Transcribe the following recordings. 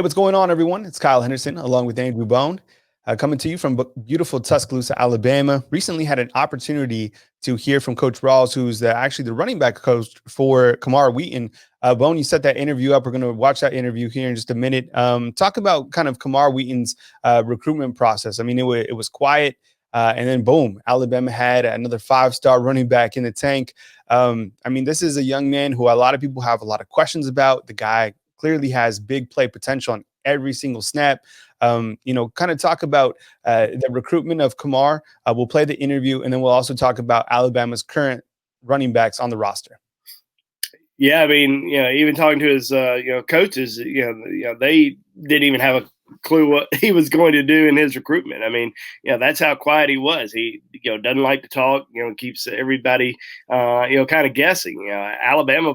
Hey, what's going on, everyone? It's Kyle Henderson along with Andrew Bone, coming to you from beautiful Tuscaloosa, Alabama. Recently had an opportunity to hear from Coach Rawls, who's actually the running back coach for Kamar Wheaton. Bone, you set that interview up. We're going to watch that interview here in just a minute. Talk about kind of Kamar Wheaton's recruitment process. I mean, it was quiet. And then, boom, Alabama had another five-star running back in the tank. I mean, this is a young man who a lot of people have a lot of questions about. The guy clearly has big play potential on every single snap. Kind of talk about the recruitment of Kamar. We'll play the interview, and then we'll also talk about Alabama's current running backs on the roster. Yeah, I mean, even talking to his, coaches, they didn't even have a clue what he was going to do in his recruitment. I mean, that's how quiet he was. He, doesn't like to talk. Keeps everybody, kind of guessing. Alabama,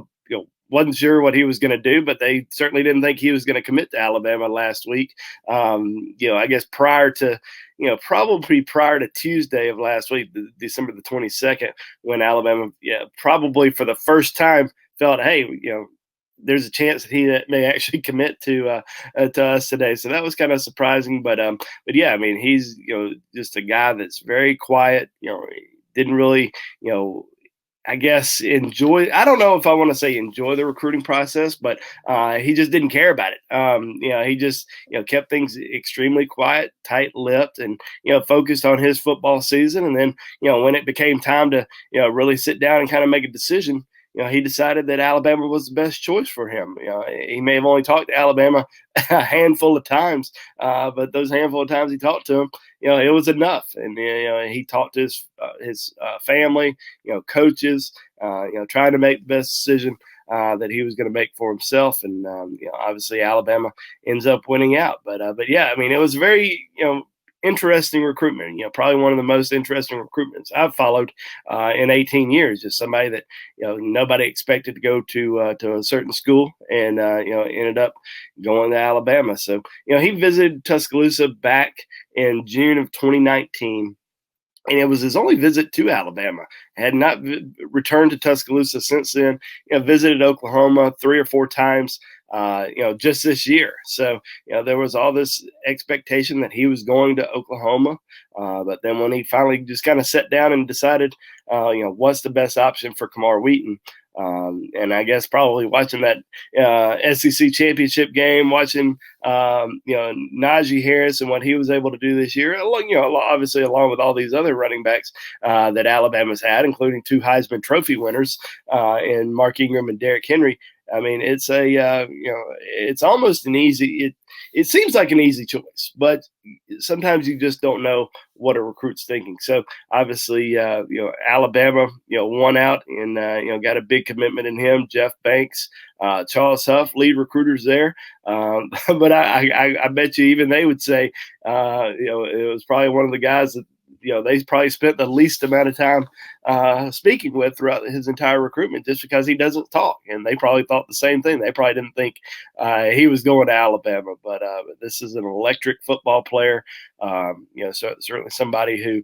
wasn't sure what he was going to do, but they certainly didn't think he was going to commit to Alabama last week. I guess probably prior to Tuesday of last week, December the 22nd, when Alabama, probably for the first time felt, hey, there's a chance that he may actually commit to us today. So that was kind of surprising, but yeah, I mean, he's, just a guy that's very quiet, didn't really, I guess I don't know if I want to say enjoy the recruiting process, but he just didn't care about it. He just, kept things extremely quiet, tight-lipped, and, focused on his football season. And then, when it became time to, really sit down and kind of make a decision, he decided that Alabama was the best choice for him. He may have only talked to Alabama a handful of times, but those handful of times he talked to him, it was enough. And he talked to his family, coaches, trying to make the best decision that he was going to make for himself. And obviously Alabama ends up winning out. But yeah, I mean, it was very interesting recruitment. Probably one of the most interesting recruitments I've followed in 18 years. Just somebody that nobody expected to go to a certain school, and ended up going to Alabama. So he visited Tuscaloosa back in June of 2019. And it was his only visit to Alabama. Had not returned to Tuscaloosa since then. Visited Oklahoma 3 or 4 times, just this year. So, there was all this expectation that he was going to Oklahoma. But then when he finally just kind of sat down and decided, what's the best option for Kamar Wheaton, and I guess probably watching that SEC championship game, watching Najee Harris and what he was able to do this year, obviously along with all these other running backs that Alabama's had, including 2 Heisman Trophy winners in Mark Ingram and Derrick Henry. I mean, it's it's almost an easy. It seems like an easy choice, but sometimes you just don't know what a recruit's thinking. So obviously, Alabama, won out and got a big commitment in him. Jeff Banks, Charles Huff, lead recruiters there. But I bet you even they would say, it was probably one of the guys that, they probably spent the least amount of time speaking with throughout his entire recruitment, just because he doesn't talk. And they probably thought the same thing. They probably didn't think he was going to Alabama, but this is an electric football player. So certainly somebody who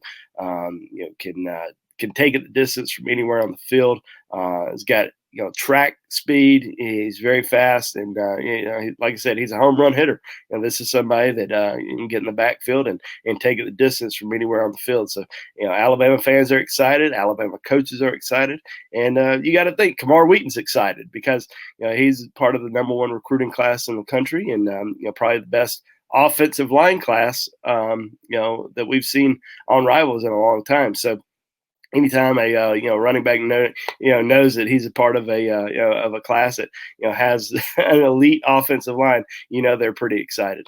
can take it the distance from anywhere on the field. Has got track speed. He's very fast, and like I said, he's a home run hitter. And this is somebody that you can get in the backfield and take it the distance from anywhere on the field. So Alabama fans are excited. Alabama coaches are excited, and you got to think Kamar Wheaton's excited because he's part of the #1 recruiting class in the country, and probably the best offensive line class that we've seen on Rivals in a long time. So anytime a running back knows that he's a part of a class that has an elite offensive line, they're pretty excited.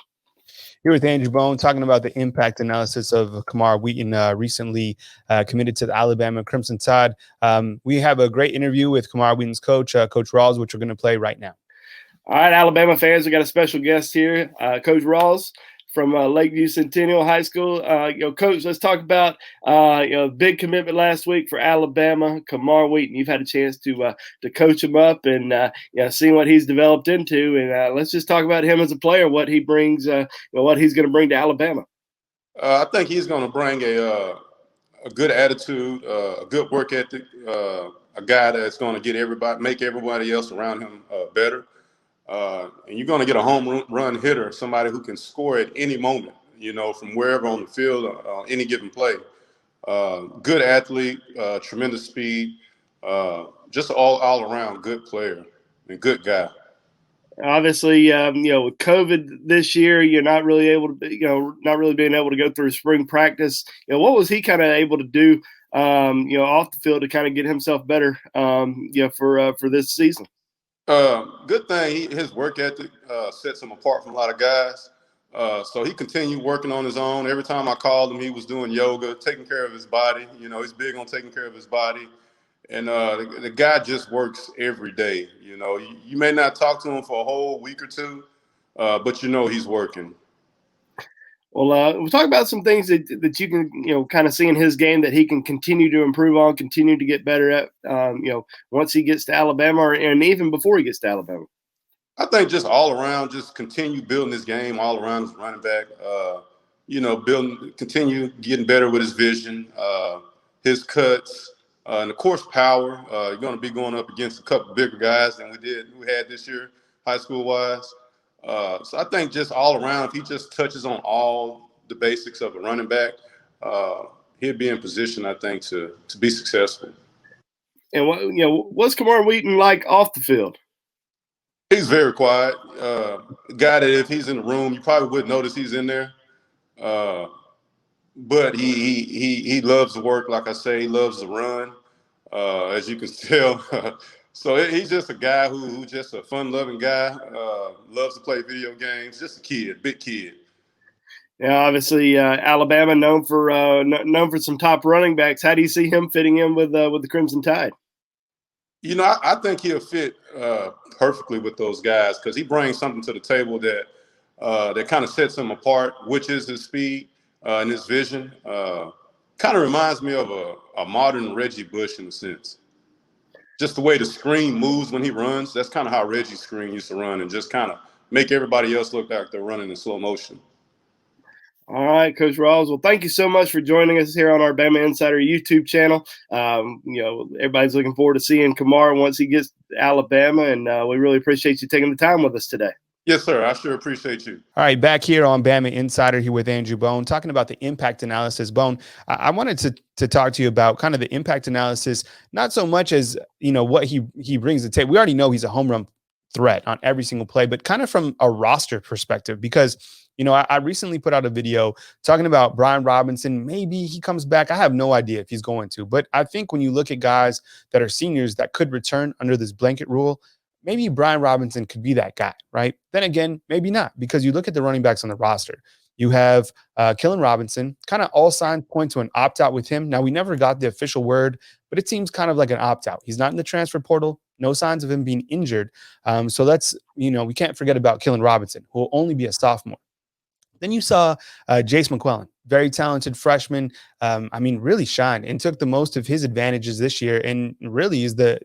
Here with Andrew Bone, talking about the impact analysis of Kamar Wheaton, recently committed to the Alabama Crimson Tide. We have a great interview with Kamar Wheaton's coach, Coach Rawls, which we're going to play right now. All right, Alabama fans, we got a special guest here, Coach Rawls from Lakeview Centennial High School. Coach, let's talk about big commitment last week for Alabama, Kamar Wheaton. You've had a chance to coach him up and seeing what he's developed into, and let's just talk about him as a player, what he brings, what he's going to bring to Alabama. I think he's going to bring a good attitude, a good work ethic, a guy that's going to make everybody else around him better. And you're going to get a home run hitter, somebody who can score at any moment, from wherever on the field on any given play. Good athlete, tremendous speed, just all around good player and good guy. Obviously, with COVID this year, you're not really able to, not really being able to go through spring practice. What was he kind of able to do, off the field to kind of get himself better, for this season? Good thing his work ethic sets him apart from a lot of guys. So he continued working on his own. Every time I called him, he was doing yoga, taking care of his body. He's big on taking care of his body. And the guy just works every day. You may not talk to him for a whole week or two, but he's working. Well, we'll talk about some things that you can, kind of see in his game that he can continue to improve on, continue to get better at, once he gets to Alabama and even before he gets to Alabama. I think just all around, just continue building his game all around his running back. Continue getting better with his vision, his cuts, and of course power. You're going to be going up against a couple bigger guys than we had this year, high school wise. So I think just all around, if he just touches on all the basics of a running back, he'll be in position, I think, to be successful. And what's Kamar Wheaton like off the field? He's very quiet. Guy that if he's in the room, you probably wouldn't notice he's in there. But he loves to work. Like I say, he loves to run, as you can tell. So he's just a guy who's just a fun-loving guy, loves to play video games, just a kid, big kid. Yeah, obviously Alabama known for some top running backs. How do you see him fitting in with the Crimson Tide? I think he'll fit perfectly with those guys because he brings something to the table that kind of sets him apart, which is his speed and his vision. Kind of reminds me of a modern Reggie Bush in a sense. Just the way the screen moves when he runs, that's kind of how Reggie's screen used to run and just kind of make everybody else look like they're running in slow motion. All right, Coach Rawls. Well, thank you so much for joining us here on our Bama Insider YouTube channel. Everybody's looking forward to seeing Kamar once he gets to Alabama, and we really appreciate you taking the time with us today. Yes, sir. I sure appreciate you. All right, back here on Bama Insider here with Andrew Bone, talking about the impact analysis. Bone, I wanted to talk to you about kind of the impact analysis, not so much as, what he brings to the table. We already know he's a home run threat on every single play, but kind of from a roster perspective, because, I recently put out a video talking about Brian Robinson. Maybe he comes back. I have no idea if he's going to, but I think when you look at guys that are seniors that could return under this blanket rule, maybe Brian Robinson could be that guy, right? Then again, maybe not, because you look at the running backs on the roster. You have Keilan Robinson, kind of all signs point to an opt-out with him. Now, we never got the official word, but it seems kind of like an opt-out. He's not in the transfer portal, no signs of him being injured. So let's, we can't forget about Keilan Robinson, who will only be a sophomore. Then you saw Jase McClellan, very talented freshman. Really shined and took the most of his advantages this year, and really is the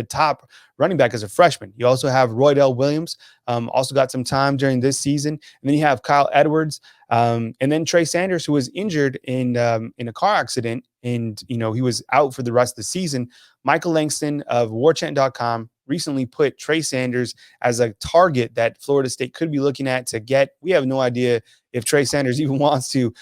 top running back as a freshman. You also have Roydell Williams, also got some time during this season, and then you have Kyle Edwards, and then Trey Sanders, who was injured in a car accident, and he was out for the rest of the season. Michael Langston of WarChant.com recently put Trey Sanders as a target that Florida State could be looking at to get. We have no idea if Trey Sanders even wants to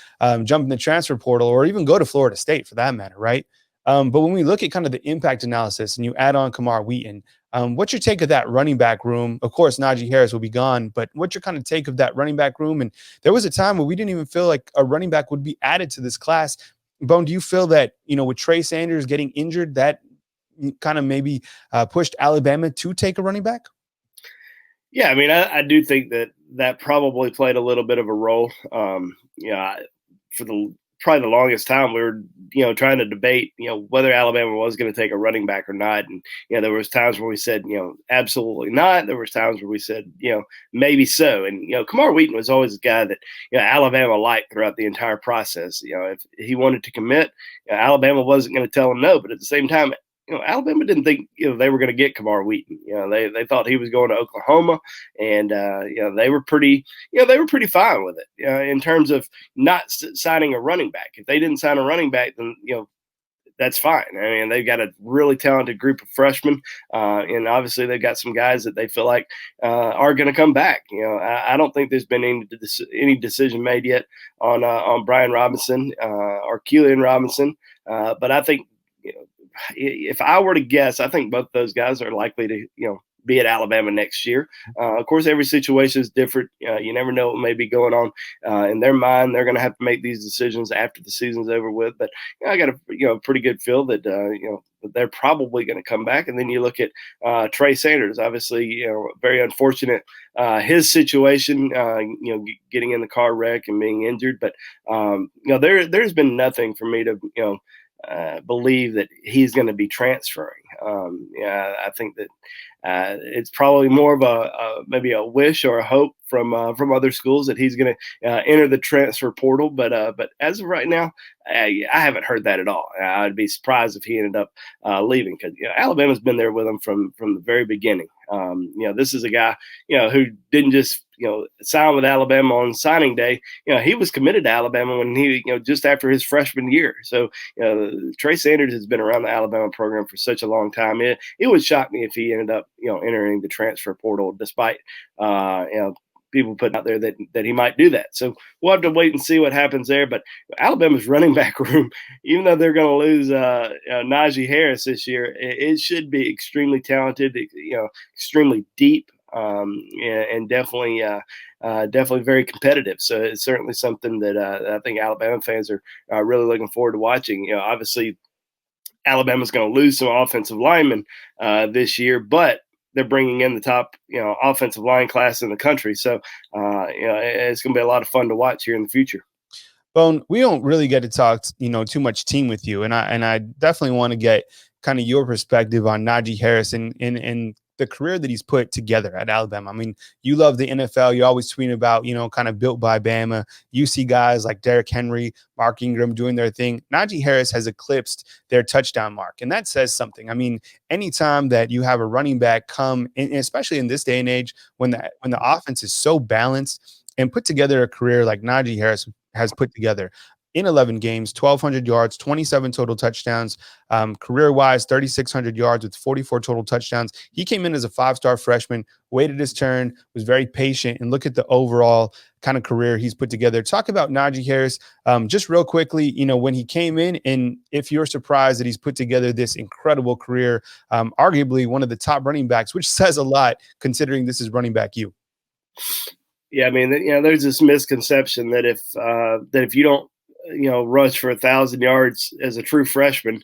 jump in the transfer portal or even go to Florida State for that matter, right? But when we look at kind of the impact analysis and you add on Kamar Wheaton, what's your take of that running back room? Of course, Najee Harris will be gone, but what's your kind of take of that running back room? And there was a time where we didn't even feel like a running back would be added to this class. Bone, do you feel that, with Trey Sanders getting injured, that kind of maybe pushed Alabama to take a running back? Yeah, I do think that probably played a little bit of a role. For probably the longest time, we were, trying to debate, whether Alabama was going to take a running back or not. And, there was times where we said, absolutely not. There was times where we said, maybe so. And, Kamar Wheaton was always a guy that, Alabama liked throughout the entire process. If he wanted to commit, Alabama wasn't going to tell him no. But at the same time, Alabama didn't think they were going to get Kamar Wheaton. They thought he was going to Oklahoma, and they were pretty fine with it in terms of not signing a running back. If they didn't sign a running back, then that's fine. I mean, they've got a really talented group of freshmen, and obviously they've got some guys that they feel like are going to come back. I don't think there's been any decision made yet on Brian Robinson or Keilan Robinson, but I think if I were to guess, I think both those guys are likely to be at Alabama next year. Of course, every situation is different. You never know what may be going on in their mind. They're going to have to make these decisions after the season's over with. But I got a pretty good feel that they're probably going to come back. And then you look at Trey Sanders. Obviously, very unfortunate his situation. Getting in the car wreck and being injured. But there's been nothing for me to believe that he's going to be transferring. I think that it's probably more of maybe a wish or a hope from other schools that he's going to enter the transfer portal. But as of right now, I haven't heard that at all. I'd be surprised if he ended up leaving, because Alabama's been there with him from the very beginning. This is a guy who didn't just sign with Alabama on signing day. He was committed to Alabama when he just after his freshman year. So Trey Sanders has been around the Alabama program for such a long time. It would shock me if he ended up entering the transfer portal, despite people putting out there that he might do that. So we'll have to wait and see what happens there. But Alabama's running back room, even though they're going to lose Najee Harris this year, it should be extremely talented, extremely deep, and definitely very competitive. So it's certainly something that I think Alabama fans are really looking forward to watching. Obviously, Alabama's going to lose some offensive linemen this year, but they're bringing in the top, offensive line class in the country. So, it's going to be a lot of fun to watch here in the future. Bone, we don't really get to talk, too much team with you. And I definitely want to get kind of your perspective on Najee Harris and the career that he's put together at Alabama. I mean, you love the NFL. You always tweet about, kind of built by Bama. You see guys like Derrick Henry, Mark Ingram doing their thing. Najee Harris has eclipsed their touchdown mark, and that says something. I mean, anytime that you have a running back come, and especially in this day and age when the offense is so balanced, and put together a career like Najee Harris has put together in 11 games, 1,200 yards, 27 total touchdowns, career-wise, 3,600 yards with 44 total touchdowns. He came in as a five-star freshman, waited his turn, was very patient, and look at the overall kind of career he's put together. Talk about Najee Harris just real quickly, when he came in, and if you're surprised that he's put together this incredible career, arguably one of the top running backs, which says a lot considering this is running back you. Yeah, I mean, there's this misconception that if you don't rush for 1,000 yards as a true freshman,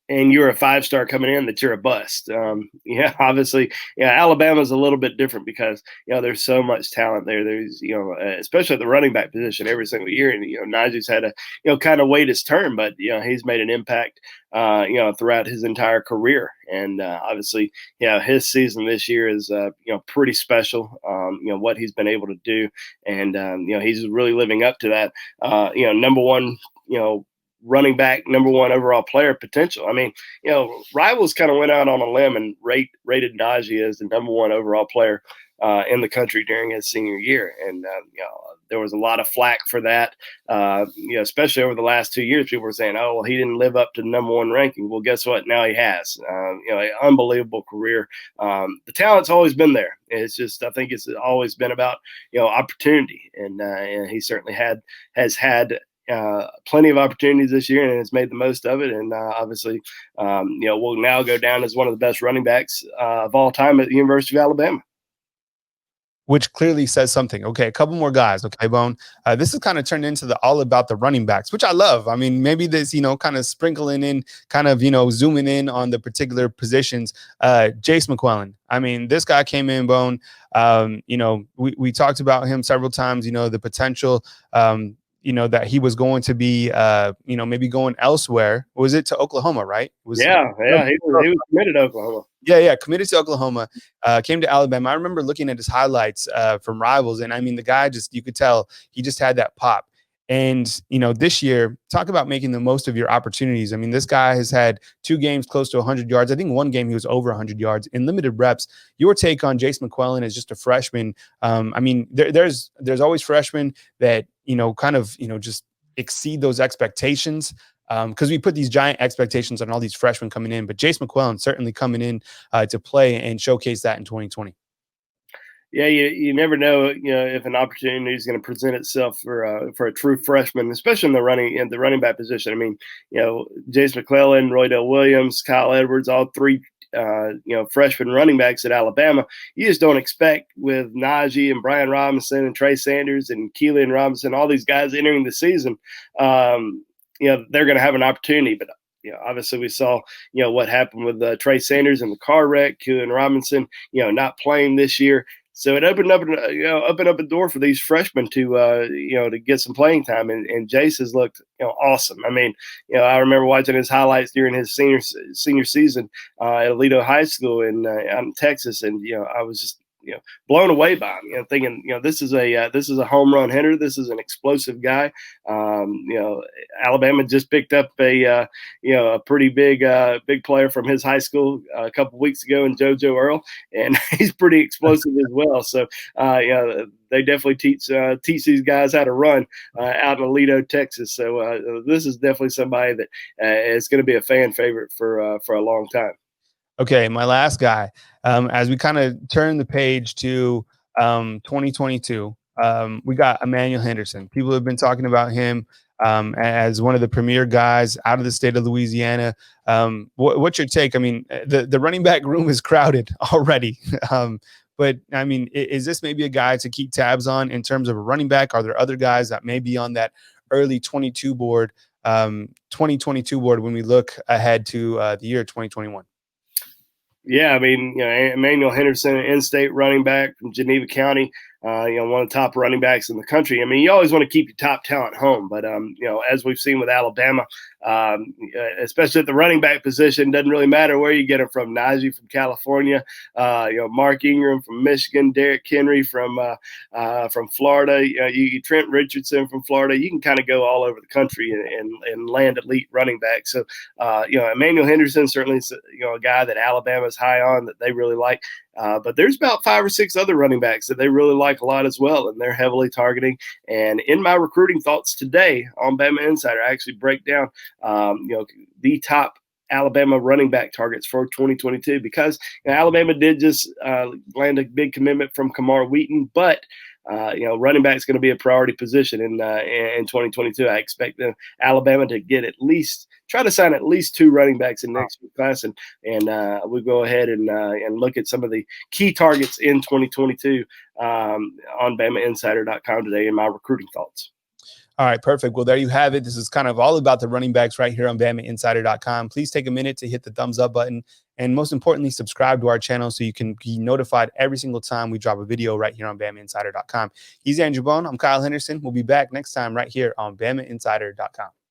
and you're a five-star coming in, that you're a bust. Obviously, Alabama's a little bit different because, there's so much talent there. There's, especially at the running back position every single year. And, Najee's had to, kind of wait his turn, but, he's made an impact, throughout his entire career. And obviously, his season this year is, pretty special, what he's been able to do. And, he's really living up to that, number one, running back, number one overall player potential. I mean, rivals kind of went out on a limb and rated Najee as the number one overall player in the country during his senior year. And, there was a lot of flack for that, especially over the last 2 years. People were saying, oh, well, he didn't live up to the number one ranking. Well, guess what? Now he has, an unbelievable career. The talent's always been there. It's just, I think it's always been about, opportunity. And he certainly has had plenty of opportunities this year and has made the most of it. And obviously, will now go down as one of the best running backs of all time at the University of Alabama. Which clearly says something. Okay, a couple more guys. Okay, Bone. This is kind of turned into the all about the running backs, which I love. I mean, maybe this, kind of sprinkling in, kind of, zooming in on the particular positions. Jase McClellan. I mean, this guy came in, Bone. We talked about him several times, the potential, that he was going to be, maybe going elsewhere. Was it to Oklahoma, right? He was committed to Oklahoma. Yeah, committed to Oklahoma, came to Alabama. I remember looking at his highlights from Rivals, and I mean, the guy you could tell he just had that pop. And, this year, talk about making the most of your opportunities. I mean, this guy has had 2 games close to 100 yards. I think one game he was over 100 yards in limited reps. Your take on Jase McClellan as just a freshman. I mean, there's always freshmen that, kind of, just exceed those expectations. because we put these giant expectations on all these freshmen coming in, but Jase McClellan certainly coming in to play and showcase that in 2020. Yeah, you never know, if an opportunity is going to present itself for a true freshman, especially in the running back position. I mean, Jase McClellan, Roydell Williams, Kyle Edwards, all three freshman running backs at Alabama. You just don't expect with Najee and Brian Robinson and Trey Sanders and Keilan Robinson, all these guys entering the season, they're going to have an opportunity. But obviously we saw, what happened with Trey Sanders in the car wreck, Keilan Robinson, not playing this year. So it opened up a door for these freshmen to get some playing time, and Jase has looked awesome. I mean, I remember watching his highlights during his senior season at Aledo High School out in Texas, and I was just blown away by him. Thinking this is a home run hitter. This is an explosive guy. Alabama just picked up a pretty big player from his high school a couple weeks ago in JoJo Earl, and he's pretty explosive as well. So they definitely teach these guys how to run out in Aledo, Texas. So this is definitely somebody that is going to be a fan favorite for a long time. Okay, my last guy. As we kind of turn the page to 2022, we got Emmanuel Henderson. People have been talking about him as one of the premier guys out of the state of Louisiana. What's your take? I mean, the running back room is crowded already. But, I mean, is this maybe a guy to keep tabs on in terms of a running back? Are there other guys that may be on that early 2022 board when we look ahead to the year 2021? Yeah, I mean, Emmanuel Henderson, in-state running back from Geneva County, one of the top running backs in the country. I mean, you always want to keep your top talent home, but as we've seen with Alabama, especially at the running back position, doesn't really matter where you get them from. Najee from California, Mark Ingram from Michigan, Derrick Henry from Florida, Trent Richardson from Florida. You can kind of go all over the country and land elite running back. So, Emmanuel Henderson certainly is a guy that Alabama is high on, that they really like. But there's about 5 or 6 other running backs that they really like a lot as well, and they're heavily targeting. And in my recruiting thoughts today on Bama Insider, I actually break down, the top Alabama running back targets for 2022, because Alabama did just land a big commitment from Camar Wheaton, but running back is going to be a priority position in 2022. I expect Alabama to try to sign at least 2 running backs in next year's class, and we'll go ahead and look at some of the key targets in 2022 on BamaInsider.com today in my recruiting thoughts. All right, perfect. Well, there you have it. This is kind of all about the running backs right here on BamaInsider.com. Please take a minute to hit the thumbs up button, and most importantly, subscribe to our channel so you can be notified every single time we drop a video right here on BamaInsider.com. He's Andrew Bone. I'm Kyle Henderson. We'll be back next time right here on BamaInsider.com.